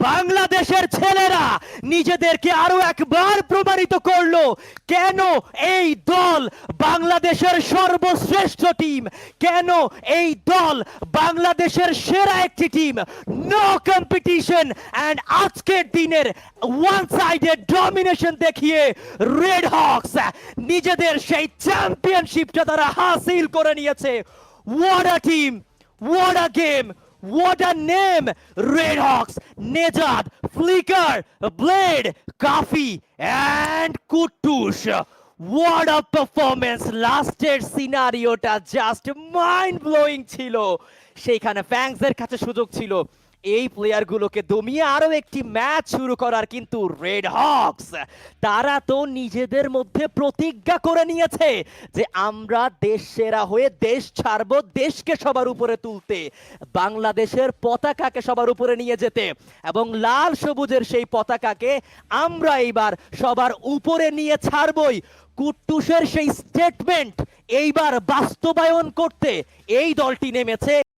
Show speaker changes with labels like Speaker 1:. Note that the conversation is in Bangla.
Speaker 1: বাংলাদেশের ছেলেরা নিজেদেরকে আরো একবার প্রমাণিত করলো কেন এই দল বাংলাদেশের সর্বশ্রেষ্ঠ টিম, কেন এই দল বাংলাদেশের সেরা একটি টিম। নো কম্পিটিশন অ্যান্ড আজকের দিনের ওয়ান সাইডেড ডমিনেশন দেখিয়ে রেড হকস নিজেদের সেই চ্যাম্পিয়নশিপটা তারা হাসিল করে নিয়েছে। What a team, what a game, what a name! Red Hawks, Nejad, Flicker, Blade, Kafi, and Kutush. What a performance! লাস্টের সিনারিওটা জাস্ট মাইন্ড ব্লোয়িং ছিল। সেইখানে ফ্যাংসের কাছে সুযোগ ছিল এই প্লেয়ারগুলোকে দমিয়ে আরো একটি ম্যাচ শুরু করার, কিন্তু রেড হকস তারা তো নিজেদের মধ্যে প্রতিজ্ঞা করে নিয়েছে যে আমরা দেশ সেরা হয়ে দেশ ছাড়বো, দেশকে সবার উপরে তুলতে, বাংলাদেশের পতাকাকে সবার উপরে নিয়ে যেতে, এবং লাল সবুজের সেই পতাকাকে আমরা এইবার সবার উপরে নিয়ে ছাড়বই। কুট্টুসের সেই স্টেটমেন্ট এইবার বাস্তবায়ন করতে এই দলটি নেমেছে।